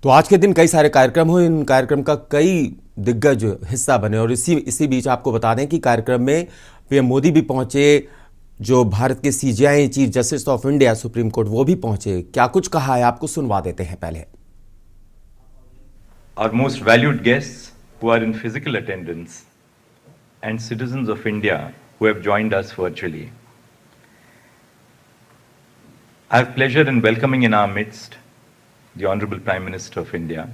तो आज के दिन कई सारे कार्यक्रम हुए, इन कार्यक्रम का कई दिग्गज हिस्सा बने और इसी बीच आपको बता दें कि कार्यक्रम में पीएम मोदी भी पहुंचे, जो भारत के CJI chief justice of India supreme court वो भी पहुंचे। क्या कुछ कहा है आपको सुनवा देते हैं पहले। Our most valued guests who are in physical attendance and citizens of India who have joined us virtually. I have pleasure in welcoming in our midst the Honorable Prime Minister of India.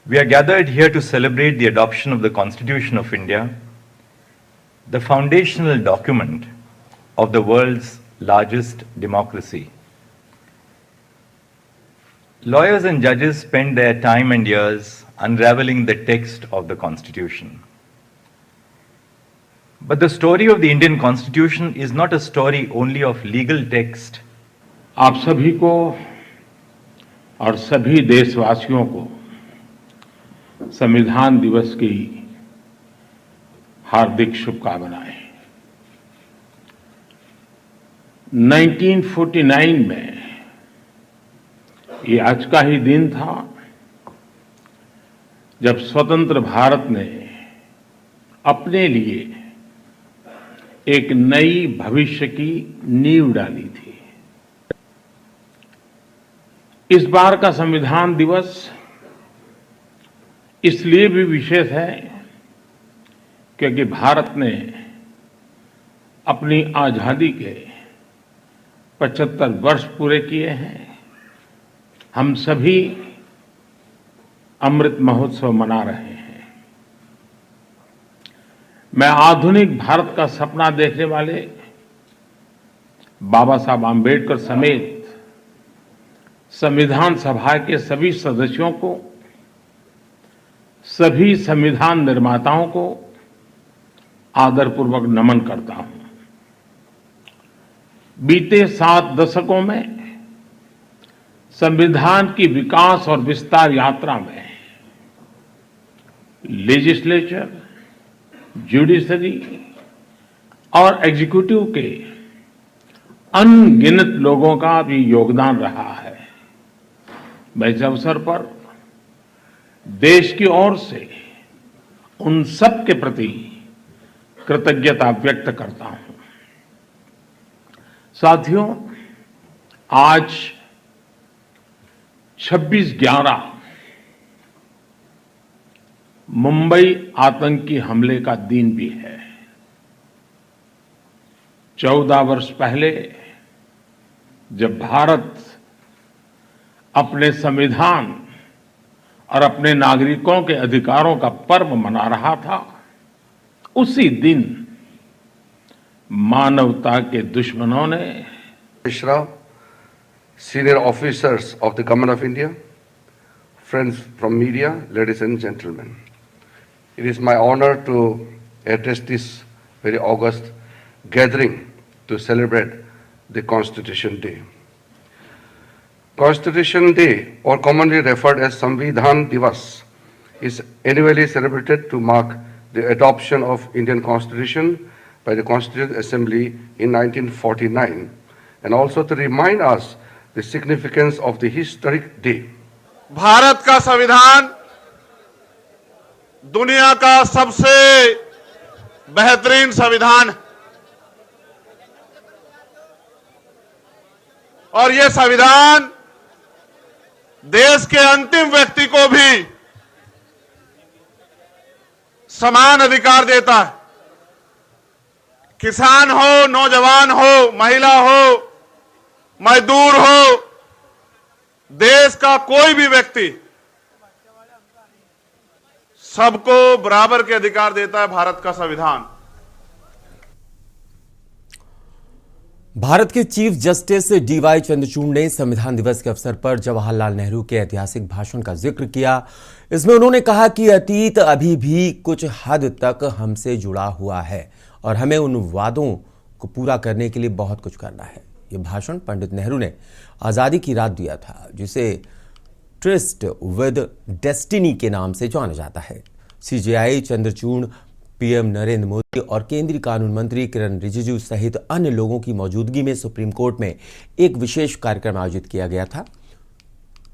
We are gathered here to celebrate the adoption of the Constitution of India, the foundational document of the world's largest democracy. Lawyers and judges spend their time and years unraveling the text of the Constitution. But the story of the Indian Constitution is not a story only of legal text. आप सभी को और सभी देशवासियों को संविधान दिवस की हार्दिक शुभकामनाएं। 1949 में ये आज का ही दिन था जब स्वतंत्र भारत ने अपने लिए एक नई भविष्य की नींव डाली थी। इस बार का संविधान दिवस इसलिए भी विशेष है क्योंकि भारत ने अपनी आजादी के 75 वर्ष पूरे किए हैं। हम सभी अमृत महोत्सव मना रहे हैं। मैं आधुनिक भारत का सपना देखने वाले बाबा साहब आम्बेडकर समेत संविधान सभा के सभी सदस्यों को, सभी संविधान निर्माताओं को आदरपूर्वक नमन करता हूं। बीते 7 दशकों में संविधान की विकास और विस्तार यात्रा में लेजिस्लेचर, जुडिशरी और एग्जीक्यूटिव के अनगिनत लोगों का भी योगदान रहा है। मैं इस अवसर पर देश की ओर से उन सब के प्रति कृतज्ञता व्यक्त करता हूं। साथियों, आज 26/11 मुंबई आतंकी हमले का दिन भी है। 14 वर्ष पहले जब भारत अपने संविधान और अपने नागरिकों के अधिकारों का पर्व मना रहा था, उसी दिन मानवता के दुश्मनों ने Mishra, senior officers of the Government of India, friends from media, ladies and gentlemen. It is my honor to address this very august gathering to celebrate the Constitution Day. Constitution Day, or commonly referred as Samvidhan Divas, is annually celebrated to mark the adoption of Indian Constitution by the Constituent Assembly in 1949 and also to remind us the significance of the historic day. Bharat का संविधान दुनिया का सबसे बेहतरीन संविधान है और यह संविधान देश के अंतिम व्यक्ति को भी समान अधिकार देता है। किसान हो, नौजवान हो, महिला हो, मजदूर हो, देश का कोई भी व्यक्ति, सबको बराबर के अधिकार देता है भारत का संविधान। भारत के चीफ जस्टिस डीवाई चंद्रचूड़ ने संविधान दिवस के अवसर पर जवाहरलाल नेहरू के ऐतिहासिक भाषण का जिक्र किया। इसमें उन्होंने कहा कि अतीत अभी भी कुछ हद तक हमसे जुड़ा हुआ है और हमें उन वादों को पूरा करने के लिए बहुत कुछ करना है। ये भाषण पंडित नेहरू ने आज़ादी की रात दिया था, जिसे ट्रिस्ट विद डेस्टिनी के नाम से जाना जाता है। सीजेआई चंद्रचूड़, पीएम नरेंद्र मोदी और केंद्रीय कानून मंत्री किरण रिजिजू सहित अन्य लोगों की मौजूदगी में सुप्रीम कोर्ट में एक विशेष कार्यक्रम आयोजित किया गया था।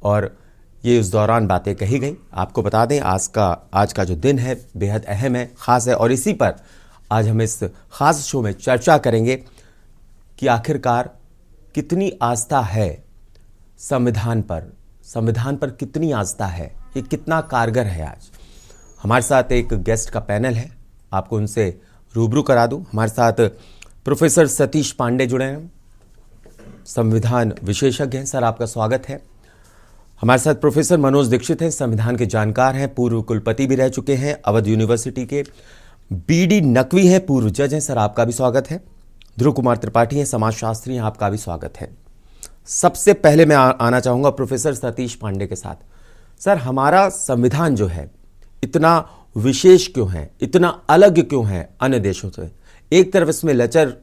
और ये उस दौरान बातें कही गई। आपको बता दें आज का जो दिन है बेहद अहम है, ख़ास है, और इसी पर आज हम इस ख़ास शो में चर्चा करेंगे कि आखिरकार कितनी आस्था है संविधान पर कितनी आस्था है, ये कितना कारगर है। आज हमारे साथ एक गेस्ट का पैनल है, आपको उनसे रूबरू करा दूं। हमारे साथ प्रोफेसर सतीश पांडे जुड़े हैं, संविधान विशेषज्ञ हैं। सर, आपका स्वागत है। हमारे साथ प्रोफेसर मनोज दीक्षित हैं, संविधान के जानकार हैं, पूर्व कुलपति भी रह चुके हैं अवध यूनिवर्सिटी के। बीडी नकवी हैं, पूर्व जज हैं। सर, आपका भी स्वागत है। ध्रुव कुमार त्रिपाठी हैं, समाजशास्त्री हैं, आपका भी स्वागत है। सबसे पहले मैं आना चाहूंगा प्रोफेसर सतीश पांडे के साथ। सर, हमारा संविधान जो है इतना विशेष क्यों है, इतना अलग क्यों है अन्य देशों से? एक तरफ इसमें लचर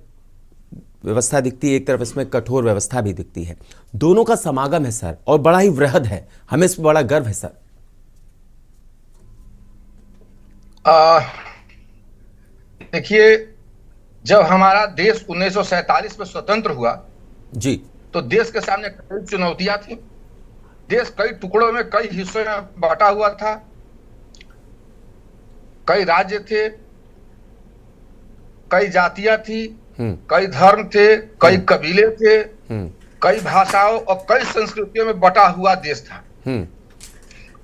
व्यवस्था दिखती है, एक तरफ इसमें कठोर व्यवस्था भी दिखती है। दोनों का समागम है सर, और बड़ा ही वृहद है। हमें इस पर बड़ा गर्व है सर। देखिए, जब हमारा देश 1947 में स्वतंत्र हुआ जी, तो देश के सामने कई चुनौतियां थी। देश कई टुकड़ों में, कई हिस्सों में बांटा हुआ था। कई राज्य थे, कई जातियां थी, कई धर्म थे, कई कबीले थे, कई भाषाओं और कई संस्कृतियों में बटा हुआ देश था।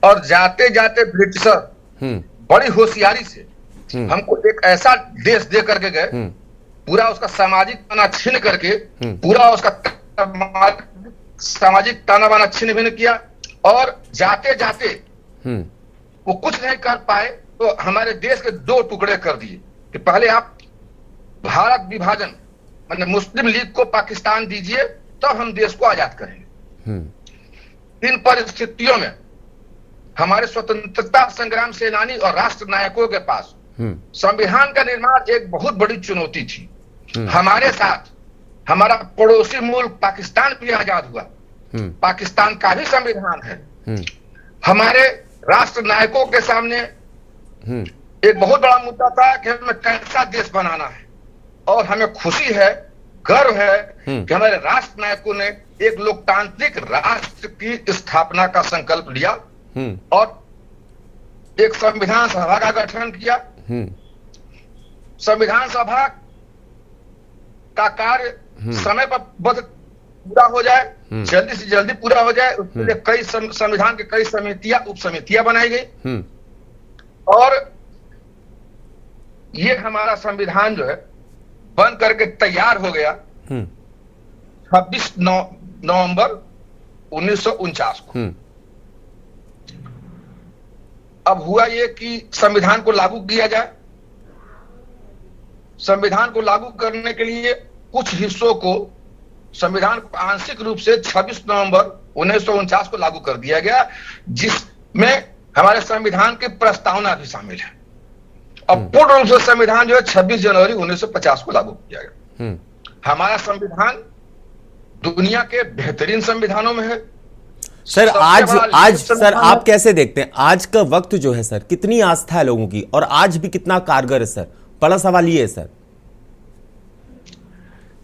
और जाते जाते ब्रिटिशर बड़ी होशियारी से हमको एक ऐसा देश दे करके गए, पूरा उसका सामाजिक ताना छीन करके, पूरा उसका सामाजिक ताना बाना छिन्न भिन्न किया। और जाते जाते वो कुछ नहीं कर पाए तो हमारे देश के दो टुकड़े कर दिए कि पहले आप भारत विभाजन, मतलब मुस्लिम लीग को पाकिस्तान दीजिए, तब हम देश को आजाद करेंगे। इन परिस्थितियों में हमारे स्वतंत्रता संग्राम सेनानी और राष्ट्र नायकों के पास संविधान का निर्माण एक बहुत बड़ी चुनौती थी। हमारे साथ हमारा पड़ोसी मुल्क पाकिस्तान भी आजाद हुआ, पाकिस्तान का भी संविधान है। हमारे राष्ट्र नायकों के सामने एक बहुत बड़ा मुद्दा था कि हमें कैसा देश बनाना है, और हमें खुशी है, गर्व है कि हमारे राष्ट्र नायकों ने एक लोकतांत्रिक राष्ट्र की स्थापना का संकल्प लिया और एक संविधान सभा का गठन किया। संविधान सभा का कार्य समय पर पूरा हो जाए, जल्दी से जल्दी पूरा हो जाए, उसके लिए कई संविधान के कई समितियां, उप समितियां बनाई गई। और ये हमारा संविधान जो है बन करके तैयार हो गया 26 नवंबर 1949 को। अब हुआ ये कि संविधान को लागू किया जाए। संविधान को लागू करने के लिए कुछ हिस्सों को, संविधान को आंशिक रूप से 26 नवंबर 1949 को लागू कर दिया गया, जिसमें हमारे संविधान की प्रस्तावना भी शामिल है। अब पूर्ण रूप से संविधान जो है 26 जनवरी 1950 को लागू किया गया। हमारा संविधान दुनिया के बेहतरीन संविधानों में है। सर, आज सर आप कैसे देखते हैं आज का वक्त जो है सर, कितनी आस्था है लोगों की, और आज भी कितना कारगर है सर? बड़ा सवाल ये है सर।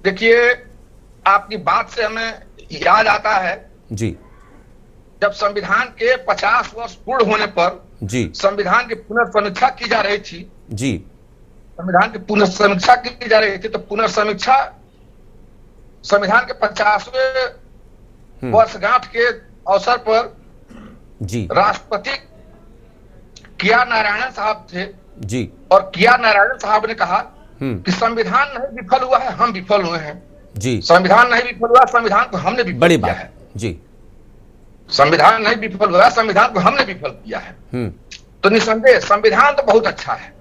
देखिए, आपकी बात से हमें याद आता है जी, जब संविधान के 50 वर्ष पूर्ण होने पर जी, संविधान की पुनर्समीक्षा की जा रही थी। जी, संविधान की पुनर्समीक्षा की जा रही थी, तो पुनर्समीक्षा संविधान के 50वें वर्षगांठ के अवसर पर जी, राष्ट्रपति किया नारायणन साहब थे जी, और किया नारायणन साहब ने कहा कि संविधान नहीं विफल हुआ है, हम विफल हुए हैं। जी, संविधान नहीं विफल हुआ, संविधान को हमने विफल बड़ी किया बात है। जी, संविधान नहीं विफल हुआ, संविधान को हमने विफल किया है। तो निसंदेह संविधान तो बहुत अच्छा है,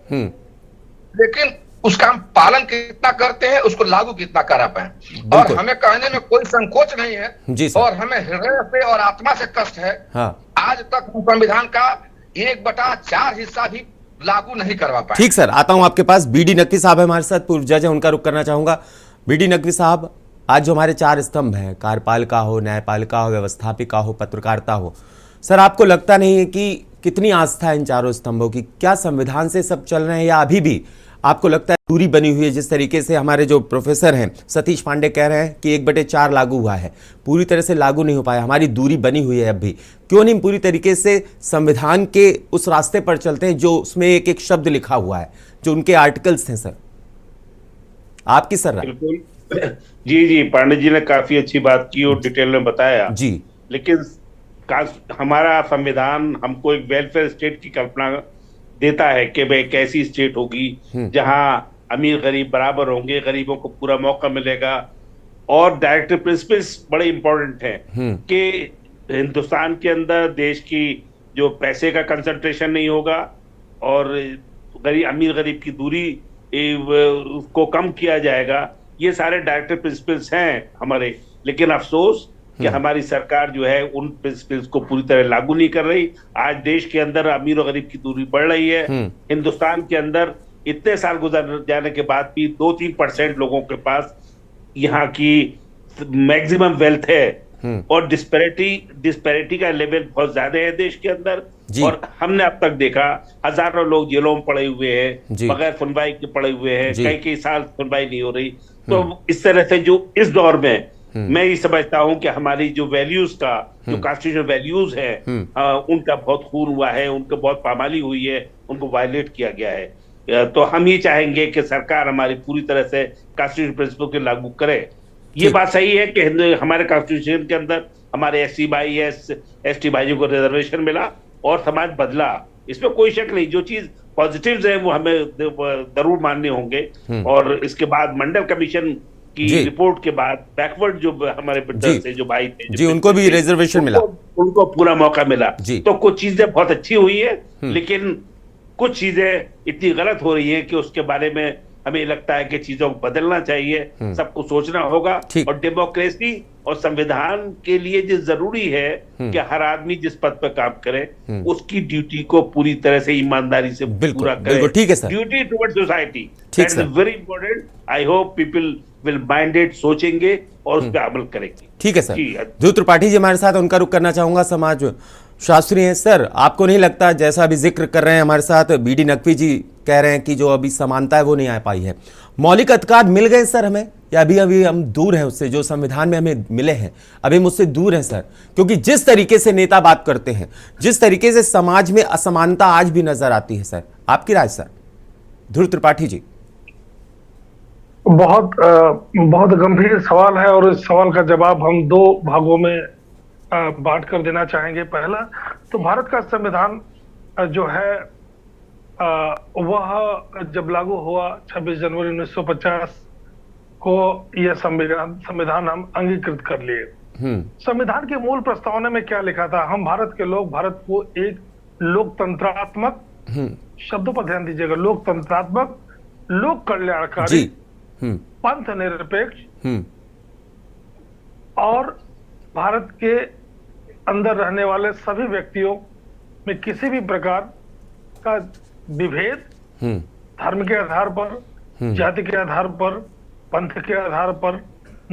लेकिन उसका हम पालन कितना करते हैं, उसको लागू कितना करा पाए। और हमें कहने में कोई संकोच नहीं है जी सर। और हमें हृदय से और आत्मा से कष्ट है। हाँ। आज तक हम संविधान का 1/4 हिस्सा भी लागू नहीं करवा पाए। ठीक सर, आता हूं आपके पास। बीडी नकवी साहब है हमारे साथ, पूर्व जज है, उनका रुख करना चाहूंगा। बीडी नकवी साहब, आज जो हमारे 4 स्तंभ हैं, कार्यपालिका हो, न्यायपालिका हो, व्यवस्थापिका हो, पत्रकारिता हो, सर आपको लगता नहीं है कि कितनी आस्था है इन चारों स्तंभों की? क्या संविधान से सब चल रहे हैं, या अभी भी आपको लगता है दूरी बनी हुई है? जिस तरीके से हमारे जो प्रोफेसर हैं सतीश पांडे कह रहे हैं कि 1/4 लागू हुआ है, पूरी तरह से लागू नहीं हो पाया, हमारी दूरी बनी हुई है अब भी, क्यों नहीं पूरी तरीके से संविधान के उस रास्ते पर चलते हैं जो उसमें एक एक शब्द लिखा हुआ है, जो उनके आर्टिकल्स हैं? सर आपकी सर राय। बिल्कुल जी, पांडे जी ने काफी अच्छी बात की और डिटेल में बताया जी। लेकिन हमारा संविधान हमको एक वेलफेयर स्टेट की कल्पना देता है कि भाई कैसी स्टेट होगी जहां अमीर गरीब बराबर होंगे, गरीबों को पूरा मौका मिलेगा। और डायरेक्टिव प्रिंसिपल्स बड़े इंपॉर्टेंट हैं कि हिंदुस्तान के अंदर देश की जो पैसे का कंसंट्रेशन नहीं होगा और अमीर गरीब की दूरी को कम किया जाएगा। ये सारे डायरेक्टिव प्रिंसिपल्स हैं हमारे, लेकिन अफसोस कि हमारी सरकार जो है उन प्रिंसिपल्स को पूरी तरह लागू नहीं कर रही। आज देश के अंदर अमीर और गरीब की दूरी बढ़ रही है। हिंदुस्तान के अंदर इतने साल गुजर जाने के बाद भी 2-3% लोगों के पास यहाँ की मैक्सिमम वेल्थ है और डिस्पैरिटी का लेवल बहुत ज्यादा है देश के अंदर। और हमने अब तक देखा हजारों लोग जेलों में पड़े हुए हैं, बगैर सुनवाई के पड़े हुए हैं, कई साल सुनवाई नहीं हो रही। तो इस तरह से जो इस दौर में मैं ये समझता हूं कि हमारी जो वैल्यूज का जो कॉन्स्टिट्यूशनल वैल्यूज है उनका बहुत खून हुआ है, उनको बहुत पामाली हुई है, उनको वायलेट किया गया है। तो हम ये चाहेंगे कि सरकार हमारी पूरी तरह से कॉन्स्टिट्यूशनल प्रिंसिपल को लागू करे। ये बात सही है कि हमारे कॉन्स्टिट्यूशन के अंदर हमारे SC भाई ST भाइयों को रिजर्वेशन मिला और समाज बदला, इसमें कोई शक नहीं। जो चीज पॉजिटिव्स हैं वो हमें जरूर मानने होंगे। और इसके बाद मंडल कमिशन की रिपोर्ट के बाद बैकवर्ड जो हमारे जो भाई थे जी उनको भी रिजर्वेशन मिला, उनको पूरा मौका मिला। तो कुछ चीजें बहुत अच्छी हुई है लेकिन कुछ चीजें इतनी गलत हो रही है कि उसके बारे में हमें लगता है कि चीजों को बदलना चाहिए, सबको सोचना होगा। और डेमोक्रेसी और संविधान के लिए जो जरूरी है कि हर आदमी जिस पद पर काम करे उसकी ड्यूटी को पूरी तरह से ईमानदारी से पूरा करे। ठीक है sir. Duty toward society that is very important. I hope people will mind it, सोचेंगे और उस पर अमल करेंगे। ठीक है सर। ध्रुव त्रिपाठी जी हमारे साथ, उनका रुख करना चाहूंगा। समाज शास्त्री हैं सर, आपको नहीं लगता, जैसा अभी जिक्र कर रहे हैं हमारे साथ BD नकवी जी कह रहे हैं कि जो अभी समानता है वो नहीं आ पाई है, मौलिक अधिकार मिल गए सर हमें, या अभी हम दूर हैं उससे? जो संविधान में हमें मिले हैं अभी हम उससे दूर हैं सर, क्योंकि जिस तरीके से नेता बात करते हैं, जिस तरीके से समाज में असमानता आज भी नजर आती है सर, आपकी राय सर? ध्रुव त्रिपाठी जी। बहुत गंभीर सवाल है और इस सवाल का जवाब हम 2 भागों में बांट कर देना चाहेंगे। पहला तो भारत का संविधान जो है वह जब लागू हुआ 26 जनवरी 1950 को यह संविधान हम अंगीकृत कर लिए। संविधान के मूल प्रस्तावना में क्या लिखा था? हम भारत के लोग भारत को एक लोकतंत्रात्मक, शब्दों पर ध्यान दीजिएगा, लोकतंत्रात्मक, लोक कल्याणकारी, पंथ निरपेक्ष और भारत के अंदर रहने वाले सभी व्यक्तियों में किसी भी प्रकार का विभेद धर्म के आधार पर, जाति के आधार पर, पंथ के आधार पर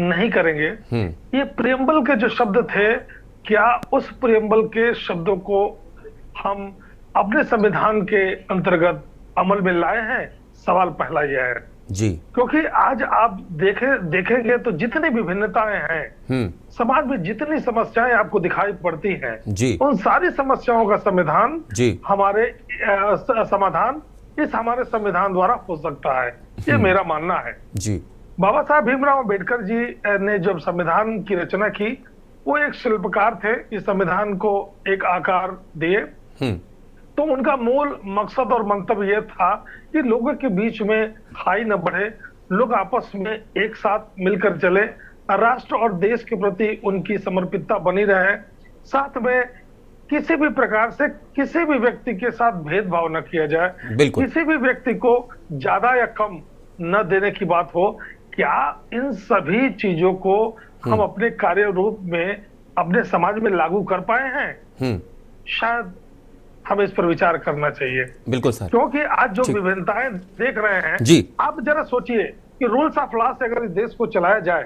नहीं करेंगे। ये प्रियम्बल के जो शब्द थे, क्या उस प्रियम्बल के शब्दों को हम अपने संविधान के अंतर्गत अमल में लाए हैं? सवाल पहला यह है जी। क्योंकि आज आप देखेंगे तो जितनी विभिन्नताएं हैं समाज में, जितनी समस्याएं आपको दिखाई पड़ती हैं जी, उन सारी समस्याओं का समाधान हमारे हमारे संविधान द्वारा हो सकता है, ये मेरा मानना है जी। बाबा साहब भीमराव अम्बेडकर जी ने जब संविधान की रचना की, वो एक शिल्पकार थे, इस संविधान को एक आकार दिए। तो उनका मूल मकसद और मंतव्य यह था कि लोगों के बीच में खाई न बढ़े, लोग आपस में एक साथ मिलकर चले, राष्ट्र और देश के प्रति उनकी समर्पितता बनी रहे, साथ में किसी भी प्रकार से किसी भी व्यक्ति के साथ भेदभाव न किया जाए, किसी भी व्यक्ति को ज्यादा या कम न देने की बात हो। क्या इन सभी चीजों को हम अपने कार्य रूप में अपने समाज में लागू कर पाए हैं? शायद हमें इस पर विचार करना चाहिए। बिल्कुल सर। क्योंकि आज जो विभिन्नताएं देख रहे हैं जी, आप जरा सोचिए कि रूल्स ऑफ लॉ से अगर इस देश को चलाया जाए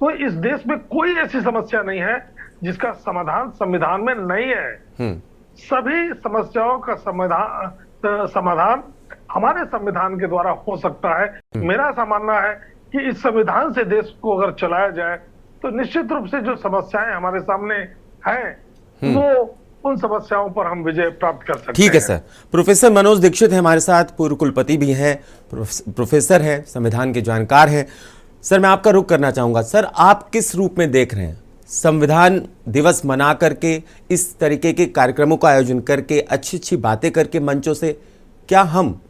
तो इस देश में कोई ऐसी समस्या नहीं है जिसका समाधान संविधान में नहीं है। सभी समस्याओं का समाधान हमारे संविधान के द्वारा हो सकता है। मेरा ऐसा मानना है कि इस संविधान से देश को अगर चलाया जाए तो निश्चित रूप से जो समस्याएं हमारे सामने हैं वो उन समस्याओं पर हम विजय प्राप्त कर सकते हैं। ठीक है सर। प्रोफेसर मनोज दीक्षित है हमारे साथ, पूर्व कुलपति भी हैं, प्रोफेसर हैं, संविधान के जानकार हैं। सर मैं आपका रुख करना चाहूंगा, सर आप किस रूप में देख रहे हैं संविधान दिवस मना करके, इस तरीके के कार्यक्रमों का आयोजन करके, अच्छी अच्छी बातें करके मंचों से, क्या हम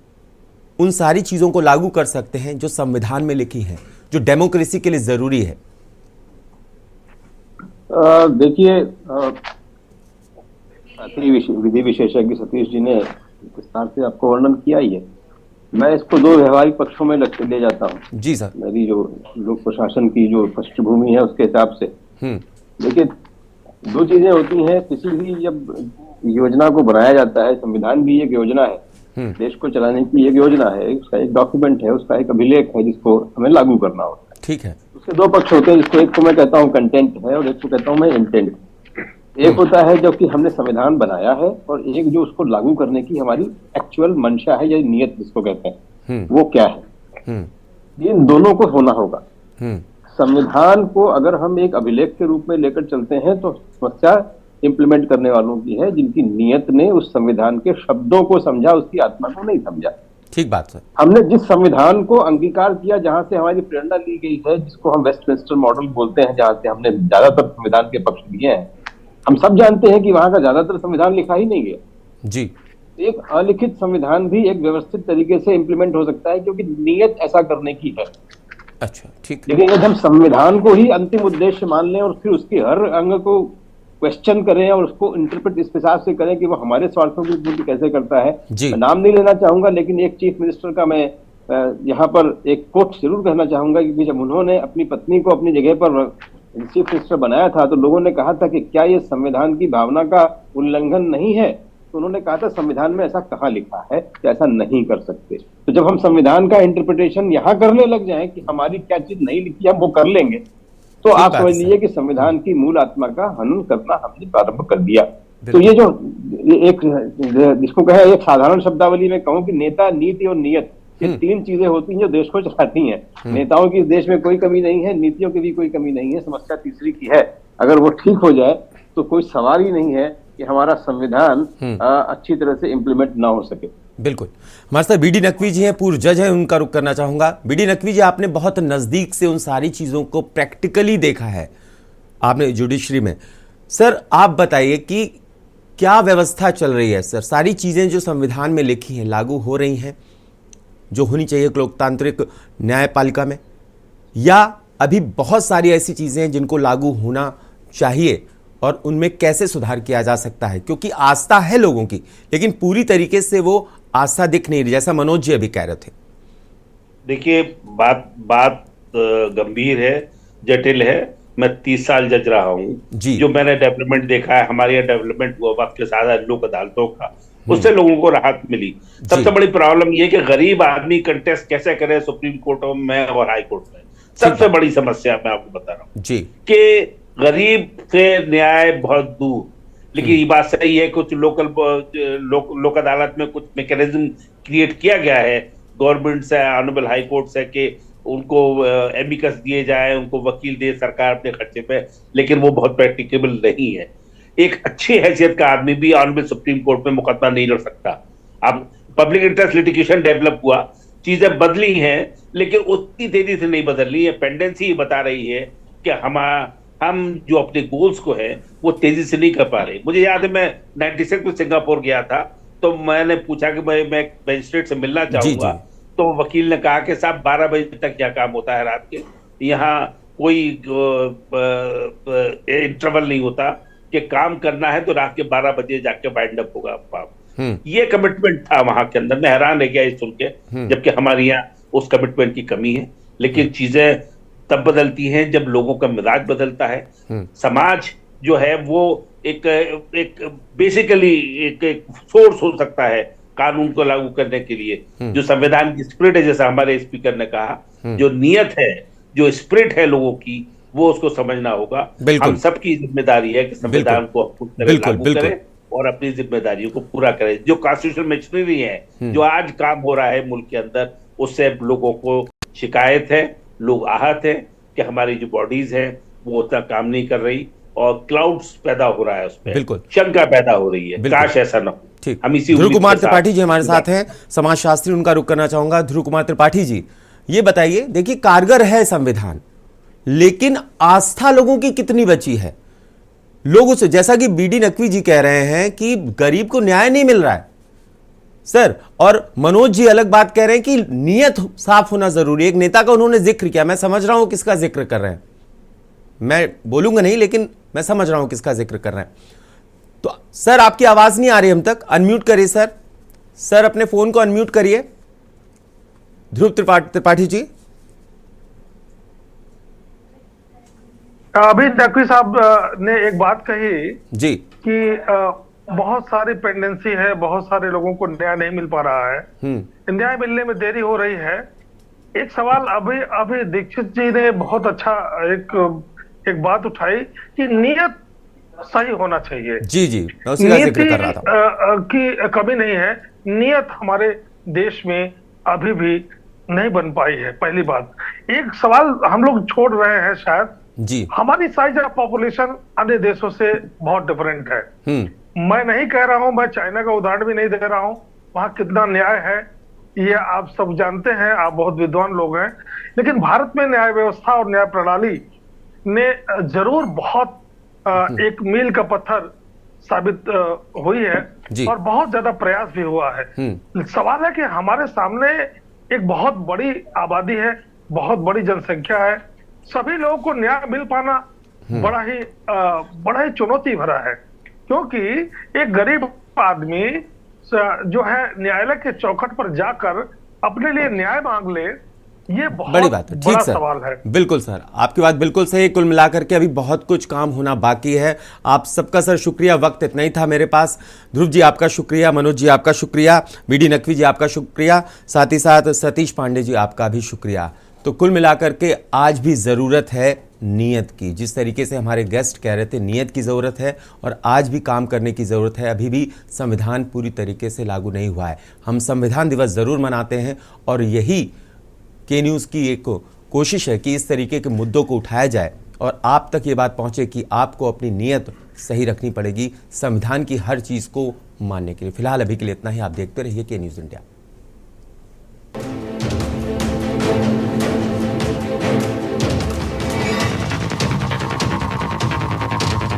उन सारी चीजों को लागू कर सकते हैं जो संविधान में लिखी हैं, जो डेमोक्रेसी के लिए जरूरी है? देखिए, विधि विशेषज्ञ सतीश जी ने विस्तार से आपको वर्णन किया ही है। मैं इसको दो व्यवहारिक पक्षों में ले जाता हूँ। जी सर। मेरी जो लोक प्रशासन की जो पृष्ठभूमि है उसके हिसाब से देखिए, दो चीजें होती हैं। किसी भी जब योजना को बनाया जाता है, संविधान भी एक योजना है, देश को चलाने की एक योजना है, उसका एक डॉक्यूमेंट है, उसका एक अभिलेख है जिसको हमें लागू करना होता है। ठीक है। उसके दो पक्ष होते हैं, जिसको एक को मैं कहता हूँ कंटेंट है और एक को कहता हूँ मैं इंटेंट। एक होता है जो कि हमने संविधान बनाया है, और एक जो उसको लागू करने की हमारी एक्चुअल मंशा है या नियत जिसको कहते हैं, वो क्या है। इन दोनों को होना होगा। संविधान को अगर हम एक अभिलेख के रूप में लेकर चलते हैं तो समस्या इंप्लीमेंट करने वालों की है, जिनकी नियत ने उस संविधान के शब्दों को समझा, उसकी आत्मा को नहीं समझा। ठीक बात सर। हमने जिस संविधान को अंगीकार किया, जहां से हमारी प्रेरणा ली गई है, जिसको हम वेस्टमिंस्टर मॉडल बोलते हैं, जहां से हमने ज्यादातर संविधान के पक्ष लिए हैं, हम सब जानते हैं कि वहां का ज्यादातर संविधान लिखा ही नहीं गया जी। एक अलिखित संविधान भी एक व्यवस्थित तरीके से इंप्लीमेंट हो सकता है, क्योंकि नियत ऐसा करने की है। अच्छा, ठीक। लेकिन यदि हम संविधान को ही अंतिम उद्देश्य मान लें और फिर उसके हर अंग को क्वेश्चन करें और उसको इंटरप्रेट इस हिसाब से करें कि वो हमारे स्वार्थों की पूर्ति कैसे करता है, मैं नाम नहीं लेना चाहूंगा, लेकिन एक चीफ मिनिस्टर का मैं यहाँ पर एक कोट जरूर कहना चाहूंगा, क्योंकि जब उन्होंने अपनी पत्नी को अपनी जगह पर चीफ मिनिस्टर बनाया था तो लोगों ने कहा था कि क्या ये संविधान की भावना का उल्लंघन नहीं है, तो उन्होंने कहा था संविधान में ऐसा कहाँ लिखा है कि ऐसा नहीं कर सकते। तो जब हम संविधान का इंटरप्रिटेशन यहाँ करने लग जाएं कि हमारी क्या चीज नहीं लिखी हम वो कर लेंगे, तो आप समझ लीजिए कि संविधान की मूल आत्मा का हनन करना हमने प्रारंभ कर दिया। तो ये जो एक जिसको कहे एक साधारण शब्दावली में कहूँ कि नेता, नीति और नियत, ये तीन चीजें होती हैं जो देश को चलाती हैं। नेताओं की इस देश में कोई कमी नहीं है, नीतियों की भी कोई कमी नहीं है, समस्या तीसरी की है। अगर वो ठीक हो जाए तो कोई सवाल ही नहीं है कि हमारा संविधान अच्छी तरह से इंप्लीमेंट ना हो सके। बिल्कुल। हमारे साथ बीडी नकवी जी हैं, पूर्व जज हैं, उनका रुख करना चाहूंगा। बीडी नकवी जी, आपने बहुत नजदीक से उन सारी चीजों को प्रैक्टिकली देखा है, आपने जुडिशरी में। सर आप बताइए कि क्या व्यवस्था चल रही है सर? सारी चीजें जो संविधान में लिखी हैं लागू हो रही हैं जो होनी चाहिए लोकतांत्रिक न्यायपालिका में, या अभी बहुत सारी ऐसी चीजें हैं जिनको लागू होना चाहिए और उनमें कैसे सुधार किया जा सकता है? क्योंकि आस्था है लोगों की, लेकिन पूरी तरीके से वो आस्था दिख नहीं रही, जैसा मनोज जी अभी कह रहे थे। देखिए, बात गंभीर है, जटिल है। मैं 30 साल जज रहा हूँ। जो मैंने डेवलपमेंट देखा है, हमारे यहाँ डेवलपमेंट हुआ वक्त के साथ लोक अदालतों का, उससे लोगों को राहत मिली। सबसे बड़ी प्रॉब्लम यह कि गरीब आदमी कंटेस्ट कैसे करे सुप्रीम कोर्ट में और हाई कोर्ट में, सबसे बड़ी समस्या मैं आपको बता रहा हूँ कि गरीब से न्याय बहुत दूर। लेकिन ये बात सही है, कुछ लोक अदालत में कुछ मैकेनिज्म क्रिएट किया गया है गवर्नमेंट से, ऑनरेबल हाई कोर्ट से, कि उनको एमिकस दिए जाए, उनको वकील दे सरकार अपने खर्चे पे, लेकिन वो बहुत प्रैक्टिकेबल नहीं है। एक अच्छी हैसियत का आदमी भी ऑनरेबल सुप्रीम कोर्ट में मुकदमा नहीं लड़ सकता। अब पब्लिक इंटरेस्ट लिटिगेशन डेवलप हुआ, चीजें बदली हैं, लेकिन उतनी तेजी से नहीं बदल रही है। पेंडेंसी बता रही है कि हम जो अपने गोल्स को है वो तेजी से नहीं कर पा रहे। मुझे याद है, मैं 96 में सिंगापुर गया था, तो मैंने पूछा कि मैं मजिस्ट्रेट से मिलना चाहूंगा। तो वकील ने कहा कि साहब 12 बजे तक क्या काम होता है रात के, यहाँ कोई इंटरवल नहीं होता कि काम करना है तो रात के 12 बजे जाके वाइंड अप होगा काम। ये कमिटमेंट था वहां के अंदर। मैं हैरान रह गया ये सुन के, जबकि हमारे यहाँ उस कमिटमेंट की कमी है। लेकिन चीजें तब बदलती हैं जब लोगों का मिजाज बदलता है। समाज जो है वो एक बेसिकली एक सोर्स हो सकता है कानून को लागू करने के लिए, जो संविधान की स्पिरिट है, जैसा हमारे स्पीकर ने कहा, जो नियत है, जो स्पिरिट है लोगों की, वो उसको समझना होगा। हम सबकी जिम्मेदारी है कि संविधान को लागू करें और अपनी जिम्मेदारियों को पूरा करे। जो कॉन्स्टिट्यूशनल मशीनरी है, जो आज काम हो रहा है मुल्क के अंदर, उससे लोगों को शिकायत है, लोग आहत है कि हमारी जो बॉडीज है वो उतना काम नहीं कर रही और क्लाउड्स पैदा हो रहा है, उस पर बिल्कुल शंका पैदा हो रही है। काश ऐसा न हो। ठीक, हम इसी ध्रुव कुमार त्रिपाठी जी हमारे साथ हैं, समाजशास्त्री, उनका रुख करना चाहूंगा। ध्रुव कुमार त्रिपाठी जी, ये बताइए, देखिए कारगर है संविधान, लेकिन आस्था लोगों की कितनी बची है? लोग उसे, जैसा कि बीडी नकवी जी कह रहे हैं कि गरीब को न्याय नहीं मिल रहा है सर, और मनोज जी अलग बात कह रहे हैं कि नीयत साफ होना जरूरी है। एक नेता का उन्होंने जिक्र किया, मैं समझ रहा हूं किसका जिक्र कर रहे हैं, मैं बोलूंगा नहीं, लेकिन मैं समझ रहा हूं किसका जिक्र कर रहे हैं। तो सर आपकी आवाज नहीं आ रही हम तक, अनम्यूट करिए सर। सर अपने फोन को अनम्यूट करिए। ध्रुव त्रिपाठी जी। अभी नकवी साहब ने एक बात कही जी कि बहुत सारी पेंडेंसी है, बहुत सारे लोगों को न्याय नहीं मिल पा रहा है, न्याय मिलने में देरी हो रही है। एक सवाल अभी दीक्षित जी ने बहुत अच्छा एक बात उठाई कि नियत सही होना चाहिए। जी जी, मैं उसी का जिक्र कर रहा था की कमी नहीं है, नियत हमारे देश में अभी भी नहीं बन पाई है। पहली बात, एक सवाल हम लोग छोड़ रहे हैं शायद, जी, हमारी साइज ऑफ पॉपुलेशन अन्य देशों से बहुत डिफरेंट है। मैं नहीं कह रहा हूं, मैं चाइना का उदाहरण भी नहीं दे रहा हूं, वहां कितना न्याय है ये आप सब जानते हैं, आप बहुत विद्वान लोग हैं, लेकिन भारत में न्याय व्यवस्था और न्याय प्रणाली ने जरूर बहुत एक मील का पत्थर साबित हुई है और बहुत ज्यादा प्रयास भी हुआ है। सवाल है कि हमारे सामने एक बहुत बड़ी आबादी है, बहुत बड़ी जनसंख्या है, सभी लोगों को न्याय मिल पाना बड़ा ही चुनौती भरा है, क्योंकि एक गरीब आदमी जो है न्यायालय के चौखट पर जाकर अपने लिए न्याय मांग ले, ये बहुत बड़ी बात है। ठीक बड़ा सर, सवाल है। बिल्कुल सर, आपकी बात बिल्कुल सही। कुल मिलाकर के अभी बहुत कुछ काम होना बाकी है। आप सबका सर शुक्रिया, वक्त इतना ही था मेरे पास। ध्रुव जी आपका शुक्रिया, मनोज जी आपका शुक्रिया, बीडी नकवी जी आपका शुक्रिया, साथ ही साथ सतीश पांडे जी आपका भी शुक्रिया। तो कुल मिलाकर के आज भी ज़रूरत है नीयत की। जिस तरीके से हमारे गेस्ट कह रहे थे, नीयत की ज़रूरत है और आज भी काम करने की ज़रूरत है। अभी भी संविधान पूरी तरीके से लागू नहीं हुआ है। हम संविधान दिवस ज़रूर मनाते हैं और यही के न्यूज़ की एक कोशिश है कि इस तरीके के मुद्दों को उठाया जाए और आप तक ये बात पहुंचे कि आपको अपनी नीयत सही रखनी पड़ेगी संविधान की हर चीज़ को मानने के लिए। फिलहाल अभी के लिए इतना ही। आप देखते रहिए के न्यूज़ इंडिया।